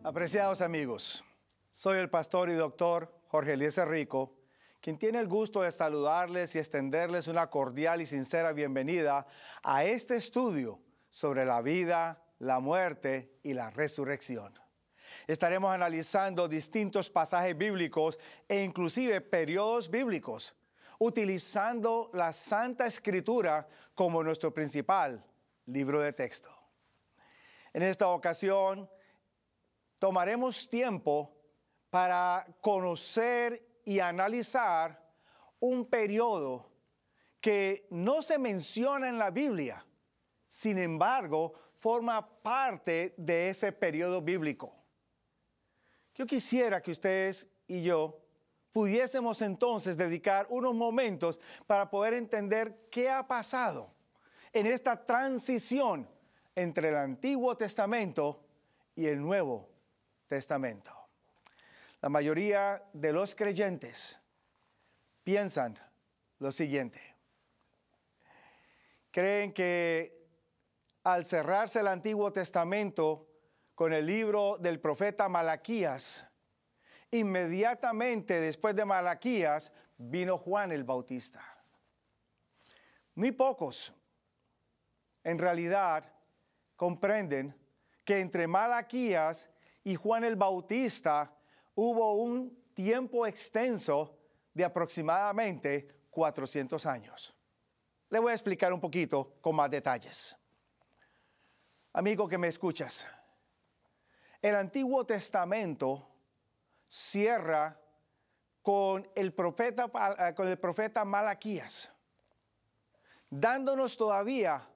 Apreciados amigos, soy el pastor y doctor Jorge Eliezer Rico, quien tiene el gusto de saludarles y extenderles una cordial y sincera bienvenida a este estudio sobre la vida, la muerte y la resurrección. Estaremos analizando distintos pasajes bíblicos e inclusive periodos bíblicos, utilizando la Santa Escritura como nuestro principal libro de texto. En esta ocasión, tomaremos tiempo para conocer y analizar un periodo que no se menciona en la Biblia, sin embargo, forma parte de ese periodo bíblico. Yo quisiera que ustedes y yo pudiésemos entonces dedicar unos momentos para poder entender qué ha pasado en esta transición entre el Antiguo Testamento y el Nuevo Testamento. La mayoría de los creyentes piensan lo siguiente. Creen que al cerrarse el Antiguo Testamento con el libro del profeta Malaquías, inmediatamente después de Malaquías vino Juan el Bautista. Muy pocos, en realidad, comprenden que entre Malaquías y Juan el Bautista hubo un tiempo extenso de aproximadamente 400 años. Le voy a explicar un poquito con más detalles. Amigo que me escuchas, el Antiguo Testamento cierra con el profeta Malaquías, dándonos todavía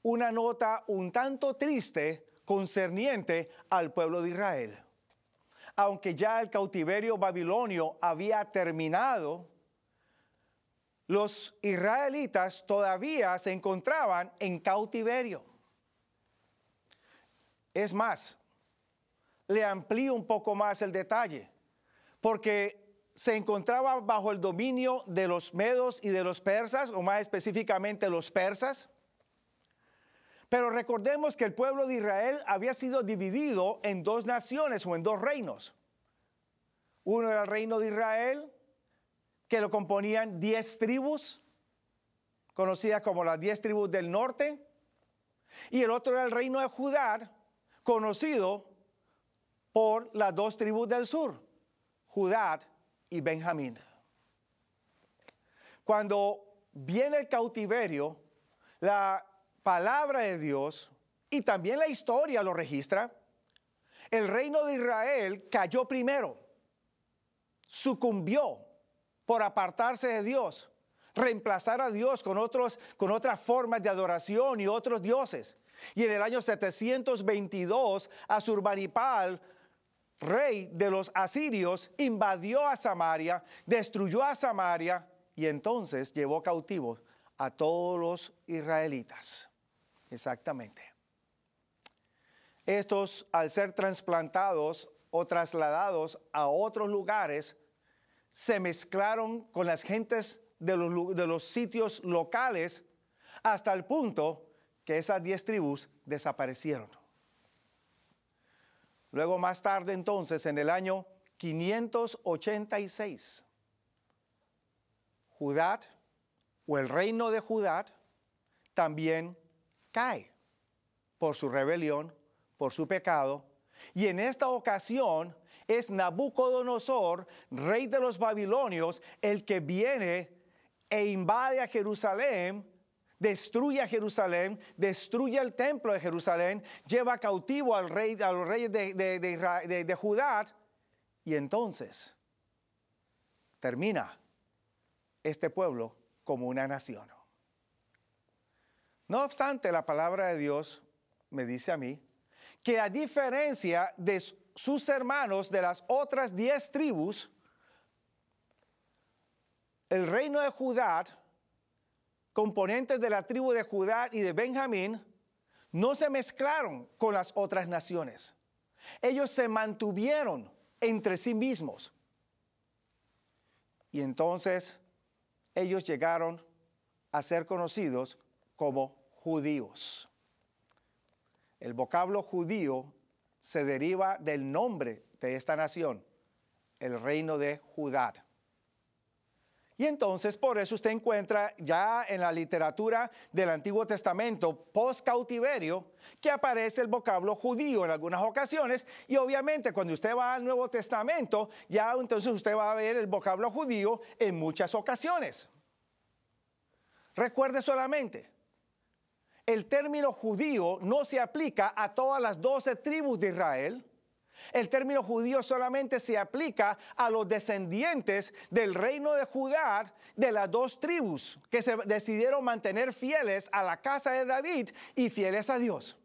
una nota un tanto triste concerniente al pueblo de Israel. Aunque ya el cautiverio babilonio había terminado, los israelitas todavía se encontraban en cautiverio. Es más, le amplío un poco más el detalle, porque se encontraba bajo el dominio de los medos y de los persas, o más específicamente los persas. Pero recordemos que el pueblo de Israel había sido dividido en dos naciones o en dos reinos. Uno era el reino de Israel, que lo componían 10 tribus, conocidas como las 10 tribus del norte. Y el otro era el reino de Judá, conocido por las 2 tribus del sur, Judá y Benjamín. Cuando viene el cautiverio, la palabra de Dios y también la historia lo registra, el reino de Israel cayó primero, sucumbió por apartarse de Dios, reemplazar a Dios con otras formas de adoración y otros dioses. Y en el año 722, Asurbanipal, rey de los asirios, invadió a Samaria, destruyó a Samaria y entonces llevó cautivos a todos los israelitas. Exactamente. Estos, al ser trasplantados o trasladados a otros lugares, se mezclaron con las gentes de los sitios locales hasta el punto que esas 10 tribus desaparecieron. Luego, más tarde entonces, en el año 586, Judá o el reino de Judá también cae por su rebelión, por su pecado, y en esta ocasión es Nabucodonosor, rey de los babilonios, el que viene e invade a Jerusalén, destruye a Jerusalén, destruye el templo de Jerusalén, lleva cautivo a los reyes de Judá, y entonces termina este pueblo como una nación. No obstante, la palabra de Dios me dice a mí que a diferencia de sus hermanos de las otras 10 tribus, el reino de Judá, componentes de la tribu de Judá y de Benjamín, no se mezclaron con las otras naciones. Ellos se mantuvieron entre sí mismos. Y entonces ellos llegaron a ser conocidos como judíos. El vocablo judío se deriva del nombre de esta nación, el reino de Judá. Y entonces por eso usted encuentra ya en la literatura del Antiguo Testamento post-cautiverio que aparece el vocablo judío en algunas ocasiones, y obviamente cuando usted va al Nuevo Testamento ya entonces usted va a ver el vocablo judío en muchas ocasiones. Recuerde solamente, el término judío no se aplica a todas las 12 tribus de Israel. El término judío solamente se aplica a los descendientes del reino de Judá, de las 2 tribus que se decidieron mantener fieles a la casa de David y fieles a Dios.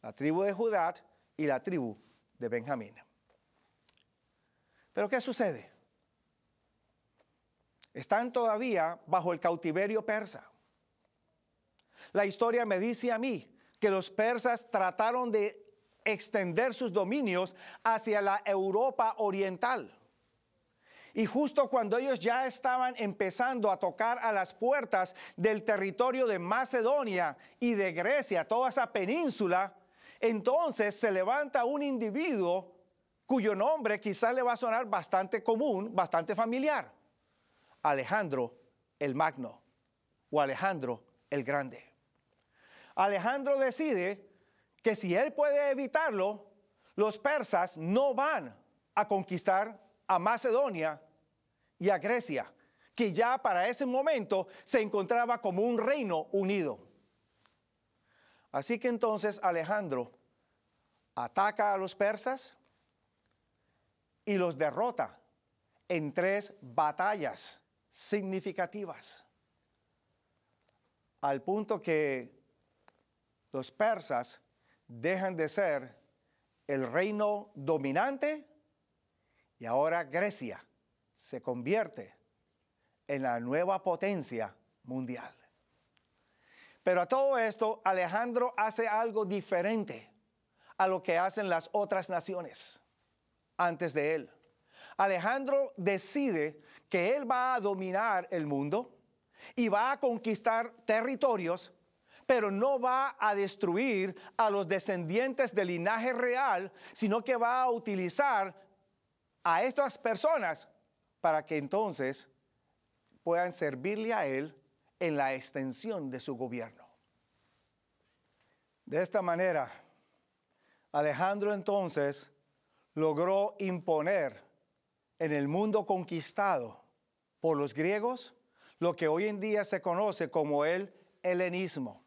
La tribu de Judá y la tribu de Benjamín. Pero ¿qué sucede? Están todavía bajo el cautiverio persa. La historia me dice a mí que los persas trataron de extender sus dominios hacia la Europa oriental. Y justo cuando ellos ya estaban empezando a tocar a las puertas del territorio de Macedonia y de Grecia, toda esa península, entonces se levanta un individuo cuyo nombre quizás le va a sonar bastante común, bastante familiar: Alejandro el Magno o Alejandro el Grande. Alejandro decide que si él puede evitarlo, los persas no van a conquistar a Macedonia y a Grecia, que ya para ese momento se encontraba como un reino unido. Así que entonces Alejandro ataca a los persas y los derrota en 3 batallas significativas, al punto que los persas dejan de ser el reino dominante y ahora Grecia se convierte en la nueva potencia mundial. Pero a todo esto, Alejandro hace algo diferente a lo que hacen las otras naciones antes de él. Alejandro decide que él va a dominar el mundo y va a conquistar territorios, pero no va a destruir a los descendientes del linaje real, sino que va a utilizar a estas personas para que entonces puedan servirle a él en la extensión de su gobierno. De esta manera, Alejandro entonces logró imponer en el mundo conquistado por los griegos lo que hoy en día se conoce como el helenismo.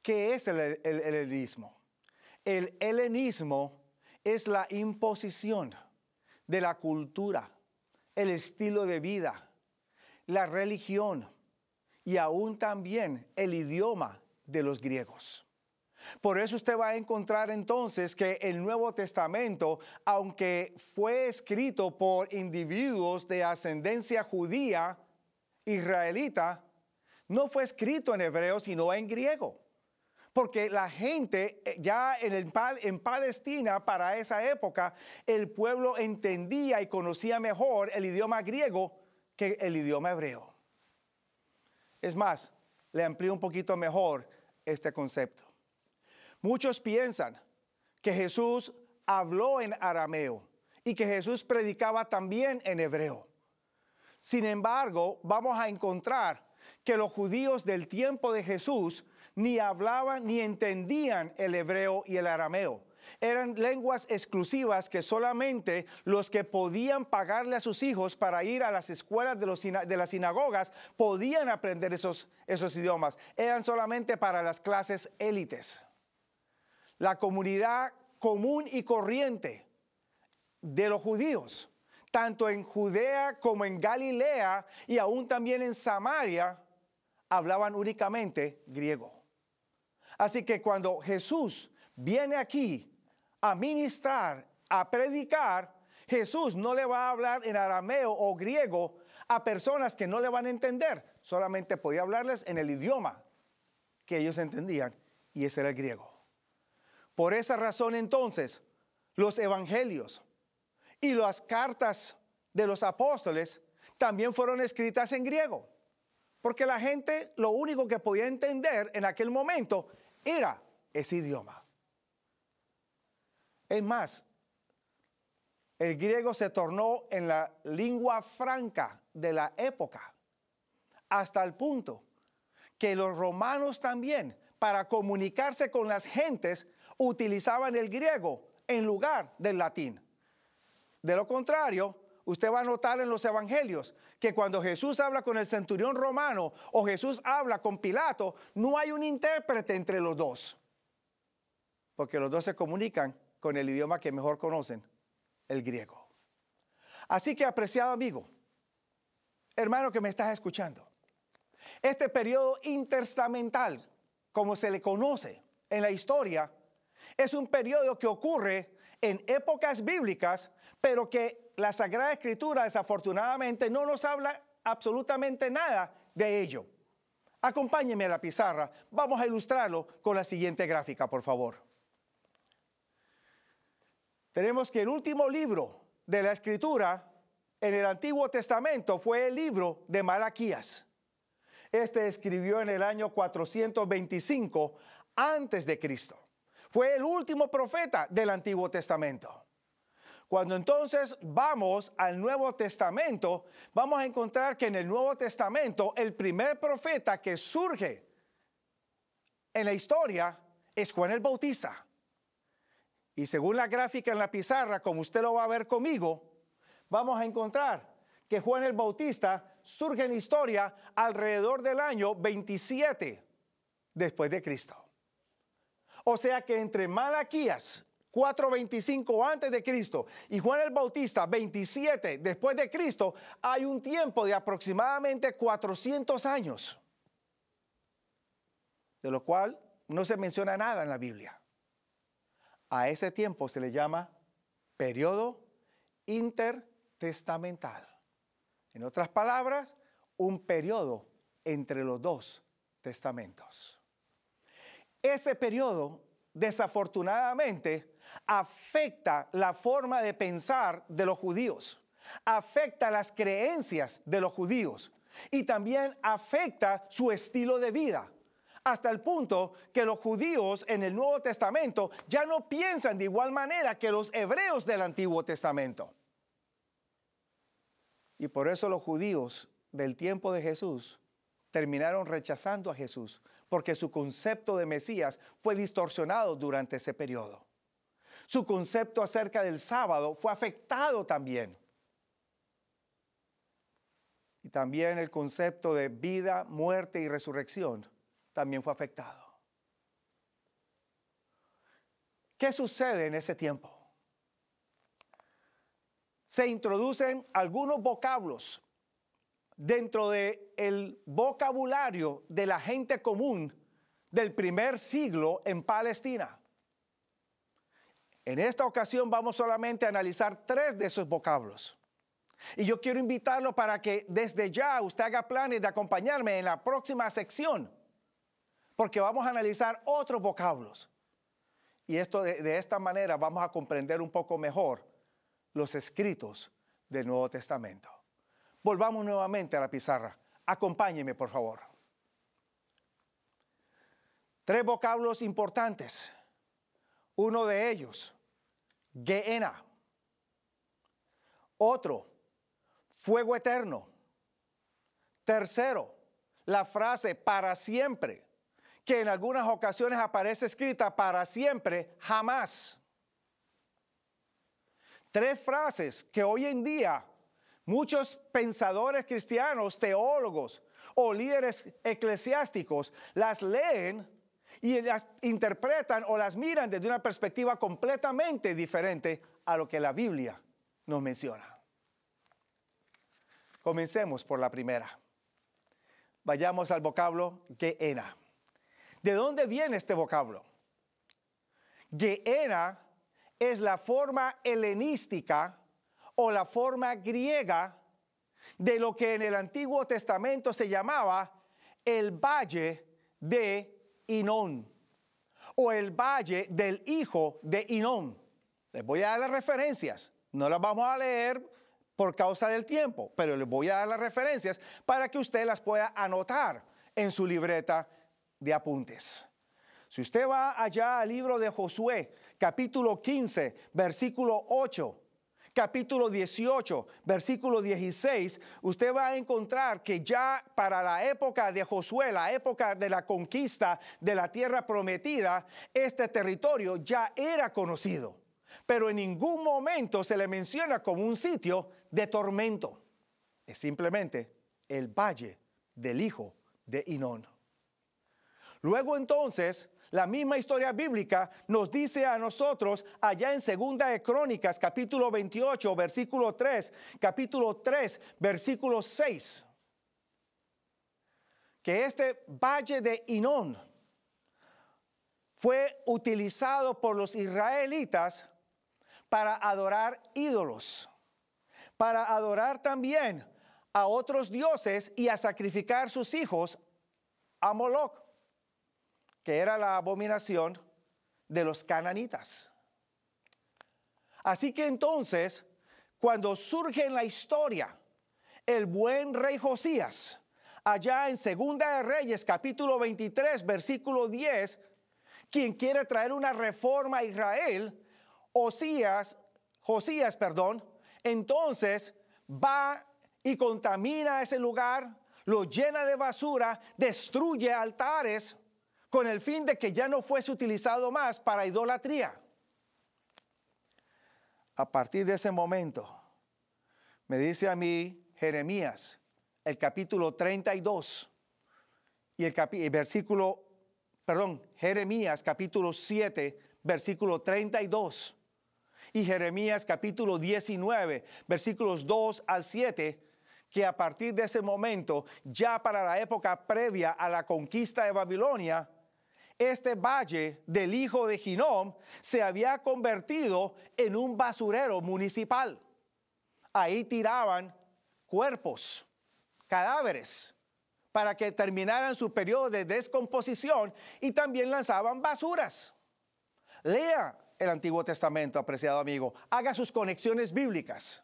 ¿Qué es el helenismo? El helenismo es la imposición de la cultura, el estilo de vida, la religión y aún también el idioma de los griegos. Por eso usted va a encontrar entonces que el Nuevo Testamento, aunque fue escrito por individuos de ascendencia judía, israelita, no fue escrito en hebreo sino en griego. Porque la gente ya en Palestina para esa época, el pueblo entendía y conocía mejor el idioma griego que el idioma hebreo. Es más, le amplío un poquito mejor este concepto. Muchos piensan que Jesús habló en arameo y que Jesús predicaba también en hebreo. Sin embargo, vamos a encontrar que los judíos del tiempo de Jesús ni hablaban ni entendían el hebreo y el arameo. Eran lenguas exclusivas que solamente los que podían pagarle a sus hijos para ir a las escuelas de las sinagogas podían aprender esos idiomas. Eran solamente para las clases élites. La comunidad común y corriente de los judíos, tanto en Judea como en Galilea y aún también en Samaria, hablaban únicamente griego. Así que cuando Jesús viene aquí a ministrar, a predicar, Jesús no le va a hablar en arameo o griego a personas que no le van a entender. Solamente podía hablarles en el idioma que ellos entendían, y ese era el griego. Por esa razón entonces, los evangelios y las cartas de los apóstoles también fueron escritas en griego. Porque la gente lo único que podía entender en aquel momento era ese idioma. Es más, el griego se tornó en la lengua franca de la época, hasta el punto que los romanos también, para comunicarse con las gentes, utilizaban el griego en lugar del latín. De lo contrario, usted va a notar en los evangelios que cuando Jesús habla con el centurión romano o Jesús habla con Pilato, no hay un intérprete entre los dos, porque los dos se comunican con el idioma que mejor conocen, el griego. Así que, apreciado amigo, hermano que me estás escuchando, este periodo intertestamental, como se le conoce en la historia, es un periodo que ocurre en épocas bíblicas, pero que la Sagrada Escritura desafortunadamente no nos habla absolutamente nada de ello. Acompáñeme a la pizarra, vamos a ilustrarlo con la siguiente gráfica, por favor. Tenemos que el último libro de la Escritura en el Antiguo Testamento fue el libro de Malaquías. Este escribió en el año 425 antes de Cristo. Fue el último profeta del Antiguo Testamento. Cuando entonces vamos al Nuevo Testamento, vamos a encontrar que en el Nuevo Testamento el primer profeta que surge en la historia es Juan el Bautista. Y según la gráfica en la pizarra, como usted lo va a ver conmigo, vamos a encontrar que Juan el Bautista surge en la historia alrededor del año 27 después de Cristo. O sea que entre Malaquías 4:25 antes de Cristo y Juan el Bautista 27 después de Cristo hay un tiempo de aproximadamente 400 años, de lo cual no se menciona nada en la Biblia. A ese tiempo se le llama periodo intertestamental. En otras palabras, un periodo entre los dos testamentos. Ese periodo, desafortunadamente, afecta la forma de pensar de los judíos, afecta las creencias de los judíos y también afecta su estilo de vida, hasta el punto que los judíos en el Nuevo Testamento ya no piensan de igual manera que los hebreos del Antiguo Testamento. Y por eso los judíos del tiempo de Jesús terminaron rechazando a Jesús, porque su concepto de Mesías fue distorsionado durante ese periodo. Su concepto acerca del sábado fue afectado también. Y también el concepto de vida, muerte y resurrección también fue afectado. ¿Qué sucede en ese tiempo? Se introducen algunos vocablos dentro del vocabulario de la gente común del primer siglo en Palestina. En esta ocasión vamos solamente a analizar 3 de esos vocablos. Y yo quiero invitarlo para que desde ya usted haga planes de acompañarme en la próxima sección, porque vamos a analizar otros vocablos. Y esto de esta manera vamos a comprender un poco mejor los escritos del Nuevo Testamento. Volvamos nuevamente a la pizarra. Acompáñeme, por favor. 3 vocablos importantes. Uno de ellos, Gehenna. Otro, fuego eterno. Tercero, la frase para siempre, que en algunas ocasiones aparece escrita para siempre, jamás. 3 frases que hoy en día muchos pensadores cristianos, teólogos o líderes eclesiásticos las leen y las interpretan o las miran desde una perspectiva completamente diferente a lo que la Biblia nos menciona. Comencemos por la primera. Vayamos al vocablo Gehenna. ¿De dónde viene este vocablo? Gehenna es la forma helenística o la forma griega de lo que en el Antiguo Testamento se llamaba el Valle de Hinnom o el Valle del hijo de Hinnom. Les voy a dar las referencias, no las vamos a leer por causa del tiempo, pero les voy a dar las referencias para que usted las pueda anotar en su libreta de apuntes. Si usted va allá al libro de Josué, capítulo 15, versículo 8, capítulo 18, versículo 16, usted va a encontrar que ya para la época de Josué, la época de la conquista de la tierra prometida, este territorio ya era conocido. Pero en ningún momento se le menciona como un sitio de tormento. Es simplemente el valle del hijo de Hinón. Luego entonces, la misma historia bíblica nos dice a nosotros allá en Segunda de Crónicas, capítulo 28, versículo 3, capítulo 3, versículo 6, que este valle de Hinón fue utilizado por los israelitas para adorar ídolos, para adorar también a otros dioses y a sacrificar sus hijos a Moloc, que era la abominación de los cananitas. Así que entonces, cuando surge en la historia el buen rey Josías, allá en Segunda de Reyes, capítulo 23, versículo 10, quien quiere traer una reforma a Israel, Josías, entonces va y contamina ese lugar, lo llena de basura, destruye altares, con el fin de que ya no fuese utilizado más para idolatría. A partir de ese momento, me dice a mí Jeremías, el capítulo 32, y Jeremías capítulo 7, versículo 32, y Jeremías capítulo 19, versículos 2 al 7, que a partir de ese momento, ya para la época previa a la conquista de Babilonia, este valle del hijo de Hinnom se había convertido en un basurero municipal. Ahí tiraban cuerpos, cadáveres, para que terminaran su periodo de descomposición, y también lanzaban basuras. Lea el Antiguo Testamento, apreciado amigo. Haga sus conexiones bíblicas.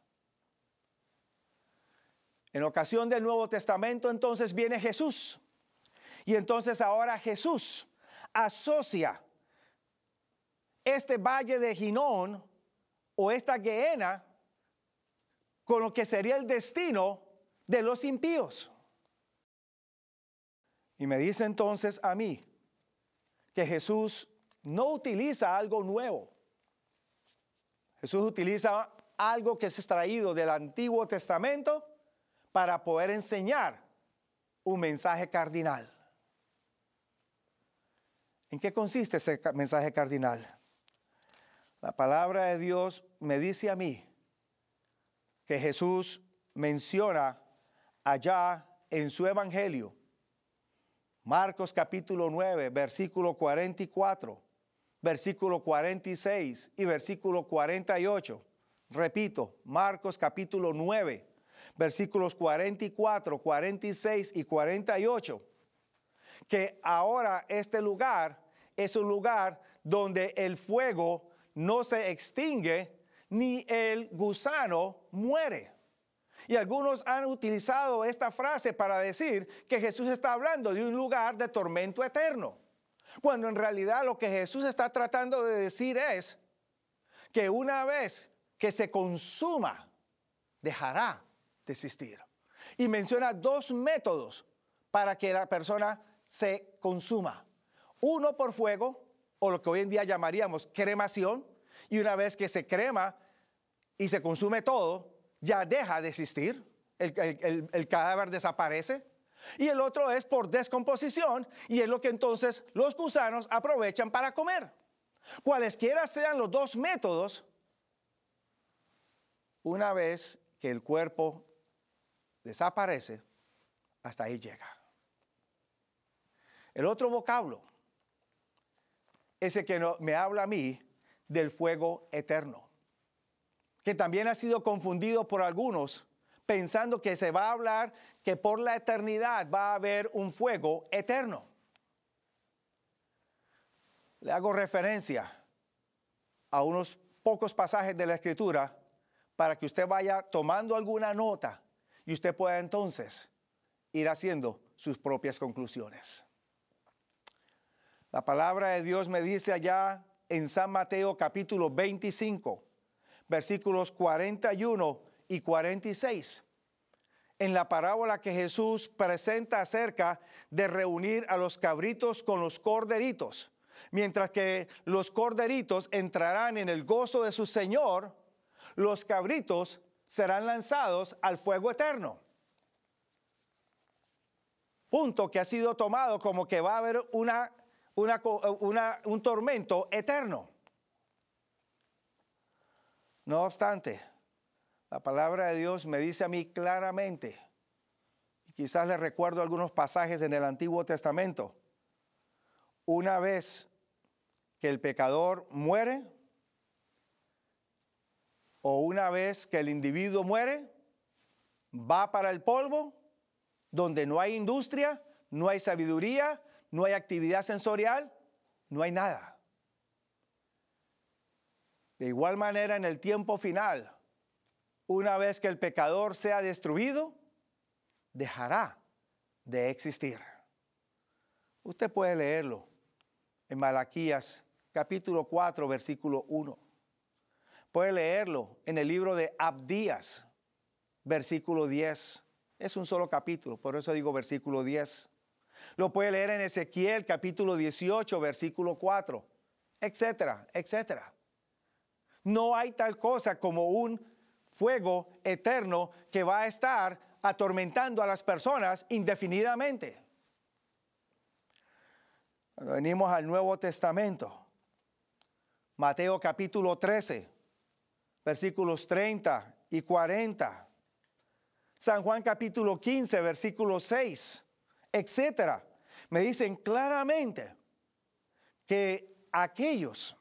En ocasión del Nuevo Testamento, entonces viene Jesús. Y entonces ahora Jesús asocia este valle de Hinón o esta Gehenna con lo que sería el destino de los impíos. Y me dice entonces a mí que Jesús no utiliza algo nuevo. Jesús utiliza algo que es extraído del Antiguo Testamento para poder enseñar un mensaje cardinal. ¿En qué consiste ese mensaje cardinal? La palabra de Dios me dice a mí que Jesús menciona allá en su evangelio, Marcos capítulo 9, versículo 44, versículo 46 y versículo 48. Repito, Marcos capítulo 9, versículos 44, 46 y 48. Que ahora este lugar es un lugar donde el fuego no se extingue ni el gusano muere. Y algunos han utilizado esta frase para decir que Jesús está hablando de un lugar de tormento eterno, cuando en realidad lo que Jesús está tratando de decir es que una vez que se consuma, dejará de existir. Y menciona dos métodos para que la persona se consuma. Uno por fuego, o lo que hoy en día llamaríamos cremación, y una vez que se crema y se consume todo, ya deja de existir, el cadáver desaparece. Y el otro es por descomposición, y es lo que entonces los gusanos aprovechan para comer. Cualesquiera sean los dos métodos, una vez que el cuerpo desaparece, hasta ahí llega. El otro vocablo es el que me habla a mí del fuego eterno, que también ha sido confundido por algunos, pensando que se va a hablar que por la eternidad va a haber un fuego eterno. Le hago referencia a unos pocos pasajes de la Escritura para que usted vaya tomando alguna nota y usted pueda entonces ir haciendo sus propias conclusiones. La palabra de Dios me dice allá en San Mateo capítulo 25, versículos 41 y 46. En la parábola que Jesús presenta acerca de reunir a los cabritos con los corderitos, mientras que los corderitos entrarán en el gozo de su Señor, los cabritos serán lanzados al fuego eterno. Punto que ha sido tomado como que va a haber un tormento eterno. No obstante, la palabra de Dios me dice a mí claramente, y quizás les recuerdo algunos pasajes en el Antiguo Testamento, una vez que el pecador muere, o una vez que el individuo muere, va para el polvo, donde no hay industria, no hay sabiduría, no hay actividad sensorial, no hay nada. De igual manera, en el tiempo final, una vez que el pecador sea destruido, dejará de existir. Usted puede leerlo en Malaquías capítulo 4, versículo 1. Puede leerlo en el libro de Abdías, versículo 10. Es un solo capítulo, por eso digo versículo 10. Lo puede leer en Ezequiel capítulo 18, versículo 4, etcétera, etcétera. No hay tal cosa como un fuego eterno que va a estar atormentando a las personas indefinidamente. Cuando venimos al Nuevo Testamento, Mateo capítulo 13, versículos 30 y 40. San Juan capítulo 15, versículo 6, etcétera. Me dicen claramente que aquellos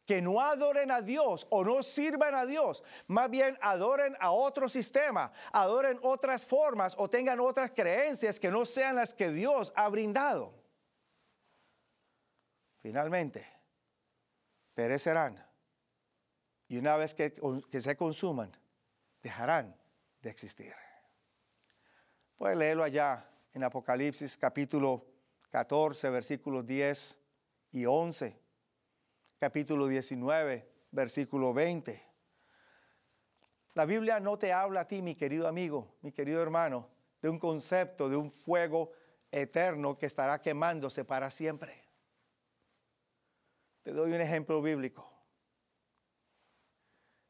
que no adoren a Dios o no sirvan a Dios, más bien adoren a otro sistema, adoren otras formas o tengan otras creencias que no sean las que Dios ha brindado, finalmente perecerán, y una vez que se consuman, dejarán de existir. Puede leerlo allá en Apocalipsis capítulo 14, versículos 10 y 11. Capítulo 19, versículo 20. La Biblia no te habla a ti, mi querido amigo, mi querido hermano, de un concepto de un fuego eterno que estará quemándose para siempre. Te doy un ejemplo bíblico.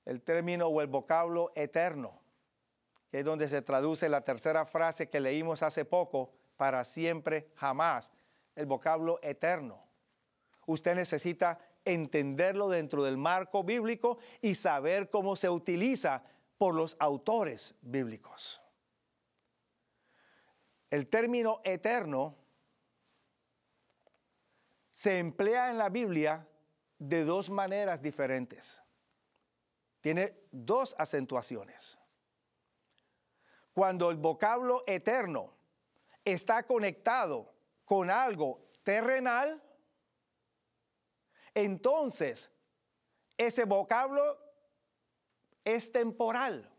El término o el vocablo eterno, que es donde se traduce la tercera frase que leímos hace poco, para siempre, jamás. El vocablo eterno. Usted necesita entenderlo dentro del marco bíblico y saber cómo se utiliza por los autores bíblicos. El término eterno se emplea en la Biblia de dos maneras diferentes. Tiene dos acentuaciones. Cuando el vocablo eterno está conectado con algo terrenal, entonces ese vocablo es temporal.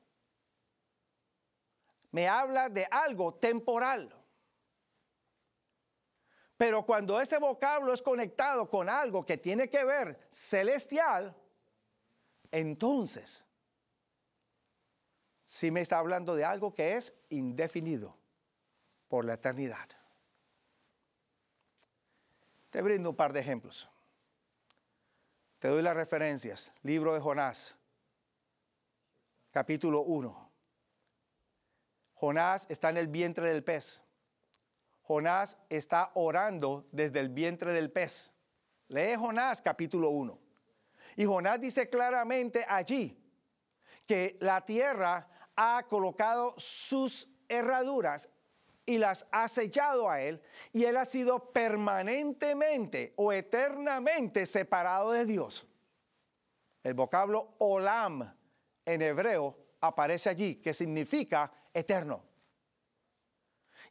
Me habla de algo temporal. Pero cuando ese vocablo es conectado con algo que tiene que ver celestial, entonces sí me está hablando de algo que es indefinido por la eternidad. Te brindo un par de ejemplos. Te doy las referencias. Libro de Jonás, capítulo 1. Jonás está en el vientre del pez. Jonás está orando desde el vientre del pez. Lee Jonás, capítulo 1. Y Jonás dice claramente allí que la tierra ha colocado sus herraduras y las ha sellado a él, y él ha sido permanentemente o eternamente separado de Dios. El vocablo olam en hebreo aparece allí, que significa eterno.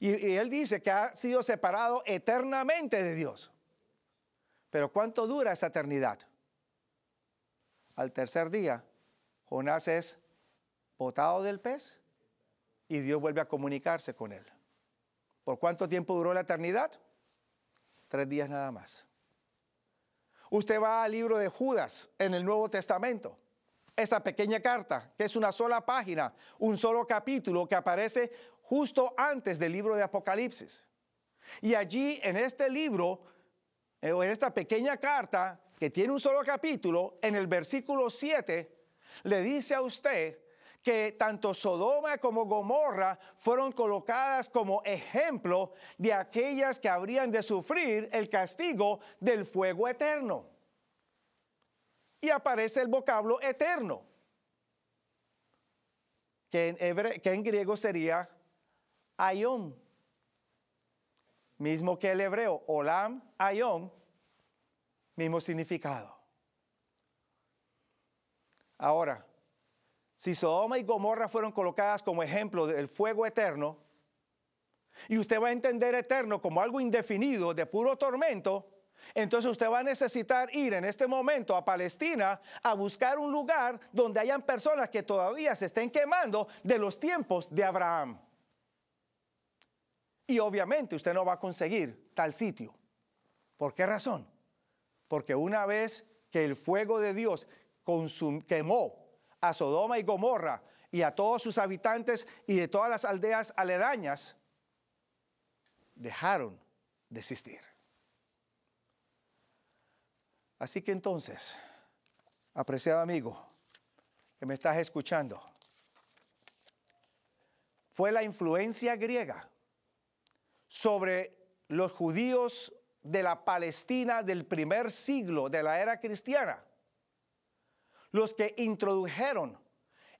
Y él dice que ha sido separado eternamente de Dios. Pero ¿cuánto dura esa eternidad? Al tercer día, Jonás es botado del pez y Dios vuelve a comunicarse con él. ¿Por cuánto tiempo duró la eternidad? 3 días nada más. Usted va al libro de Judas en el Nuevo Testamento. Esa pequeña carta, que es una sola página, un solo capítulo que aparece justo antes del libro de Apocalipsis. Y allí en este libro, o en esta pequeña carta, que tiene un solo capítulo, en el versículo 7, le dice a usted que tanto Sodoma como Gomorra fueron colocadas como ejemplo de aquellas que habrían de sufrir el castigo del fuego eterno. Y aparece el vocablo eterno, que en griego sería aion, mismo que el hebreo, olam, aion, mismo significado. Ahora, si Sodoma y Gomorra fueron colocadas como ejemplo del fuego eterno, y usted va a entender eterno como algo indefinido, de puro tormento, entonces usted va a necesitar ir en este momento a Palestina a buscar un lugar donde hayan personas que todavía se estén quemando de los tiempos de Abraham. Y obviamente usted no va a conseguir tal sitio. ¿Por qué razón? Porque una vez que el fuego de Dios quemó a Sodoma y Gomorra y a todos sus habitantes y de todas las aldeas aledañas, dejaron de existir. Así que entonces, apreciado amigo que me estás escuchando, fue la influencia griega sobre los judíos de la Palestina del primer siglo de la era cristiana los que introdujeron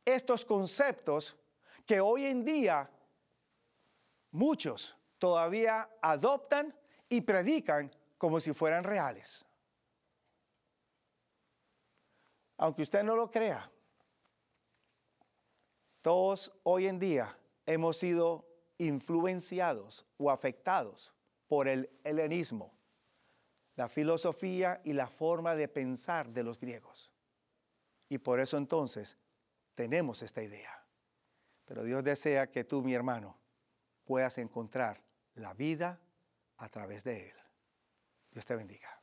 estos conceptos que hoy en día muchos todavía adoptan y predican como si fueran reales. Aunque usted no lo crea, todos hoy en día hemos sido influenciados o afectados por el helenismo, la filosofía y la forma de pensar de los griegos. Y por eso entonces tenemos esta idea. Pero Dios desea que tú, mi hermano, puedas encontrar la vida a través de Él. Dios te bendiga.